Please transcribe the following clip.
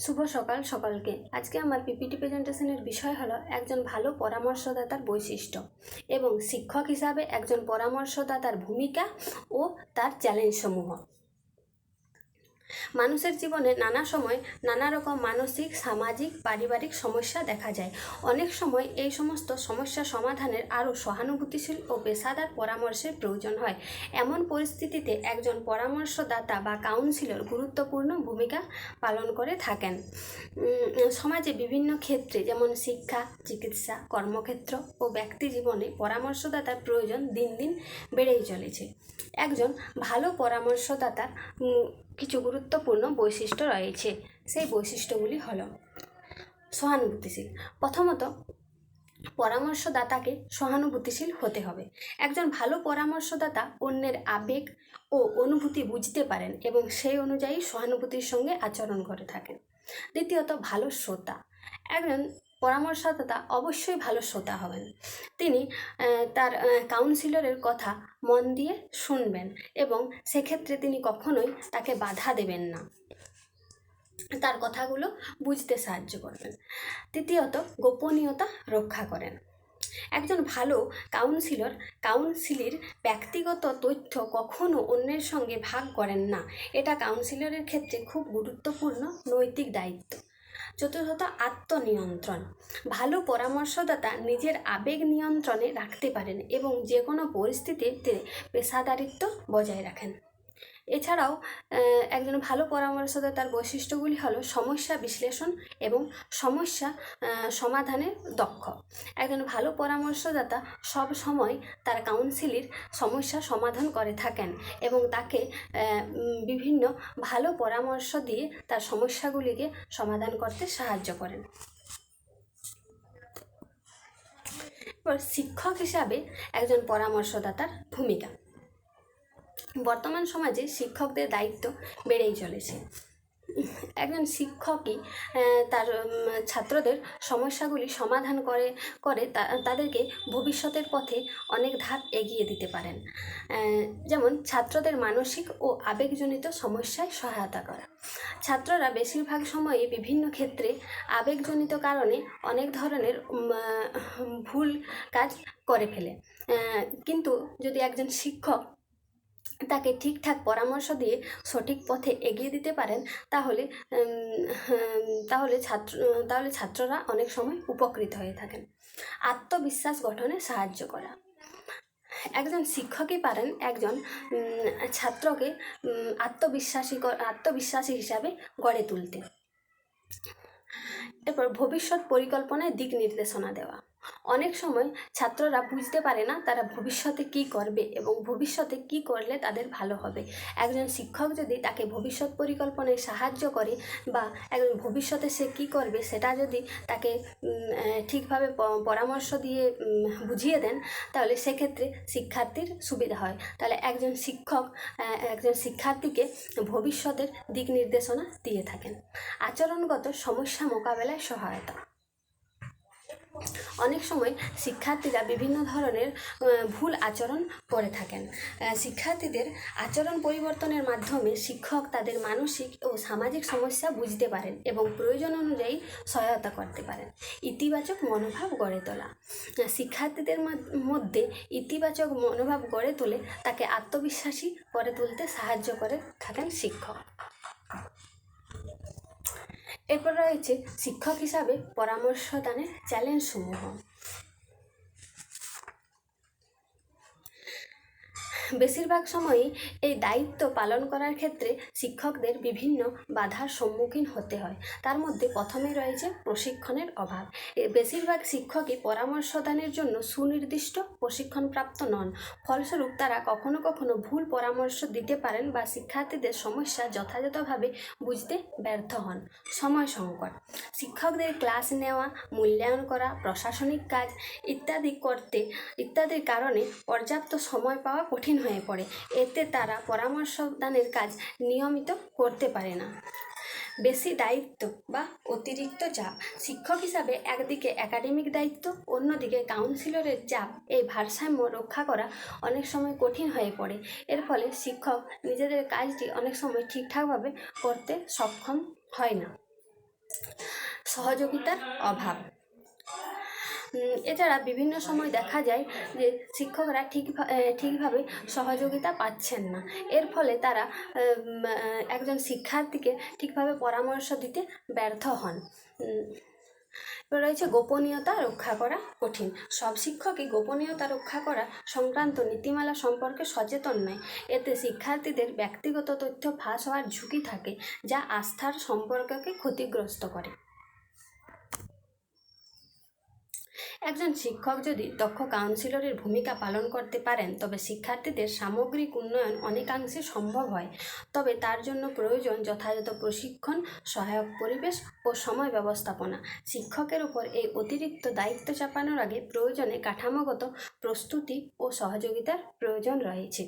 শুভ সকাল সকলকে। আজকে আমার পিপিটি প্রেজেন্টেশনের বিষয় হলো একজন ভালো পরামর্শদাতার বৈশিষ্ট্য এবং শিক্ষক হিসাবে একজন পরামর্শদাতার ভূমিকা ও তার চ্যালেঞ্জসমূহ। মানুষের জীবনে নানা সময় নানা রকম মানসিক, সামাজিক, পারিবারিক সমস্যা দেখা যায়। অনেক সময় এই সমস্ত সমস্যা সমাধানের আরও সহানুভূতিশীল ও পেশাদার পরামর্শের প্রয়োজন হয়। এমন পরিস্থিতিতে একজন পরামর্শদাতা বা কাউন্সিলর গুরুত্বপূর্ণ ভূমিকা পালন করে থাকেন। সমাজে বিভিন্ন ক্ষেত্রে যেমন শিক্ষা, চিকিৎসা, কর্মক্ষেত্র ও ব্যক্তি জীবনে পরামর্শদাতার প্রয়োজন দিন দিন বেড়েই চলেছে। একজন ভালো পরামর্শদাতার কিছু গুরুত্বপূর্ণ বৈশিষ্ট্য রয়েছে। সেই বৈশিষ্ট্যগুলি হলো সহানুভূতিশীল। প্রথমত, পরামর্শদাতাকে সহানুভূতিশীল হতে হবে। একজন ভালো পরামর্শদাতা অন্যের আবেগ ও অনুভূতি বুঝতে পারেন এবং সেই অনুযায়ী সহানুভূতির সঙ্গে আচরণ করে থাকেন। দ্বিতীয়ত, ভালো শ্রোতা। একজন পরামর্শদাতা অবশ্যই ভালো শ্রোতা হবেন। তিনি তার কাউন্সিলরের কথা মন দিয়ে শুনবেন এবং সেক্ষেত্রে তিনি কখনোই তাকে বাধা দেবেন না, তার কথাগুলো বুঝতে সাহায্য করবেন। তৃতীয়ত, গোপনীয়তা রক্ষা করেন। একজন ভালো কাউন্সিলর কাউন্সিলের ব্যক্তিগত তথ্য কখনো অন্যের সঙ্গে ভাগ করেন না। এটা কাউন্সিলরের ক্ষেত্রে খুব গুরুত্বপূর্ণ নৈতিক দায়িত্ব। চতুর্থত, আত্মনিয়ন্ত্রণ। ভালো পরামর্শদাতা নিজের আবেগ নিয়ন্ত্রণে রাখতে পারেন এবং যে কোনো পরিস্থিতিতে পেশাদারিত্ব বজায় রাখেন। এছাড়াও একজন ভালো পরামর্শদাতার বৈশিষ্ট্যগুলি হলো সমস্যা বিশ্লেষণ এবং সমস্যা সমাধানে দক্ষ। একজন ভালো পরামর্শদাতা সব সময় তার কাউন্সিলের সমস্যা সমাধান করে থাকেন এবং তাকে বিভিন্ন ভালো পরামর্শ দিয়ে তার সমস্যাগুলিকে সমাধান করতে সাহায্য করেন। এবার শিক্ষক হিসাবে একজন পরামর্শদাতার ভূমিকা। বর্তমান সমাজে শিক্ষকদের দায়িত্ব বেড়েই চলেছে। একজন শিক্ষকই তার ছাত্রদের সমস্যাগুলি সমাধান করে তাদেরকে ভবিষ্যতের পথে অনেক ধাপ এগিয়ে দিতে পারেন। যেমন ছাত্রদের মানসিক ও আবেগজনিত সমস্যায় সহায়তা করা। ছাত্ররা বেশিরভাগ সময়ে বিভিন্ন ক্ষেত্রে আবেগজনিত কারণে অনেক ধরনের ভুল কাজ করে ফেলে, কিন্তু যদি একজন শিক্ষক তাকে ঠিকঠাক পরামর্শ দিয়ে সঠিক পথে এগিয়ে দিতে পারেন তাহলে ছাত্ররা অনেক সময় উপকৃত হয়ে থাকেন। আত্মবিশ্বাস গঠনে সাহায্য করা। একজন শিক্ষকই পারেন একজন ছাত্রকে আত্মবিশ্বাসী হিসাবে গড়ে তুলতে। এরপর ভবিষ্যৎ পরিকল্পনায় দিক নির্দেশনা দেওয়া। অনেক সময় ছাত্ররা বুঝতে পারে না তারা ভবিষ্যতে কি করবে এবং ভবিষ্যতে কি করলে তাদের ভালো হবে। একজন শিক্ষক যদি তাকে ভবিষ্যৎ পরিকল্পনায় সাহায্য করে বা একজন ভবিষ্যতে সে কি করবে সেটা যদি তাকে ঠিকভাবে পরামর্শ দিয়ে বুঝিয়ে দেন, তাহলে সেক্ষেত্রে শিক্ষার্থীর সুবিধা হয়। তাহলে একজন শিক্ষক একজন শিক্ষার্থীকে ভবিষ্যতের দিক নির্দেশনা দিয়ে থাকেন। আচরণগত সমস্যা মোকাবেলায় সহায়তা। অনেক সময় শিক্ষার্থীরা বিভিন্ন ধরনের ভুল আচরণ করে থাকেন। শিক্ষার্থীদের আচরণ পরিবর্তনের মাধ্যমে শিক্ষক তাদের মানসিক ও সামাজিক সমস্যা বুঝতে পারেন এবং প্রয়োজন অনুযায়ী সহায়তা করতে পারেন। ইতিবাচক মনোভাব গড়ে তোলা। শিক্ষার্থীদের মধ্যে ইতিবাচক মনোভাব গড়ে তোলে তাকে আত্মবিশ্বাসী করে তুলতে সাহায্য করে থাকেন শিক্ষক। এরপর রয়েছে শিক্ষক হিসাবে পরামর্শদানের চ্যালেঞ্জসমূহ। বেশিরভাগ সময়ই এই দায়িত্ব পালন করার ক্ষেত্রে শিক্ষকদের বিভিন্ন বাধার সম্মুখীন হতে হয়। তার মধ্যে প্রথমেই রয়েছে প্রশিক্ষণের অভাব। বেশিরভাগ শিক্ষকই পরামর্শদানের জন্য সুনির্দিষ্ট প্রশিক্ষণপ্রাপ্ত নন। ফলস্বরূপ তারা কখনো কখনো ভুল পরামর্শ দিতে পারেন বা শিক্ষার্থীদের সমস্যা যথাযথভাবে বুঝতে ব্যর্থ হন। সময় সংকট। শিক্ষকদের ক্লাস নেওয়া, মূল্যায়ন করা, প্রশাসনিক কাজ ইত্যাদির কারণে পর্যাপ্ত সময় পাওয়া কঠিন হয়ে পড়ে। এতে তারা পরামর্শদানের কাজ নিয়মিত করতে পারে না। বেশি দায়িত্ব বা অতিরিক্ত চাপ। শিক্ষক হিসাবে একদিকে একাডেমিক দায়িত্ব, অন্যদিকে কাউন্সিলরের চাপ, এই ভারসাম্য রক্ষা করা অনেক সময় কঠিন হয়ে পড়ে। এর ফলে শিক্ষক নিজেদের কাজটি অনেক সময় ঠিকঠাকভাবে করতে সক্ষম হয় না। সহযোগিতার অভাব। এছাড়া বিভিন্ন সময় দেখা যায় যে শিক্ষকরা ঠিকভাবে সহযোগিতা পাচ্ছেন না। এর ফলে তারা একজন শিক্ষার্থীকে ঠিকভাবে পরামর্শ দিতে ব্যর্থ হন। এবার রয়েছে গোপনীয়তা রক্ষা করা কঠিন। সব শিক্ষকই গোপনীয়তা রক্ষা করা সংক্রান্ত নীতিমালা সম্পর্কে সচেতন নয়। এতে শিক্ষার্থীদের ব্যক্তিগত তথ্য ফাঁস হওয়ার ঝুঁকি থাকে, যা আস্থার সম্পর্ককে ক্ষতিগ্রস্ত করে। একজন শিক্ষক যদি দক্ষ কাউন্সিলরের ভূমিকা পালন করতে পারেন, তবে শিক্ষার্থীদের সামগ্রিক উন্নয়ন অনেকাংশে সম্ভব হয়। তবে তার জন্য প্রয়োজন যথাযথ প্রশিক্ষণ, সহায়ক পরিবেশ ও সময় ব্যবস্থাপনা। শিক্ষকের উপর এই অতিরিক্ত দায়িত্ব চাপানোর আগে প্রয়োজনে কাঠামোগত প্রস্তুতি ও সহযোগিতার প্রয়োজন রয়েছে।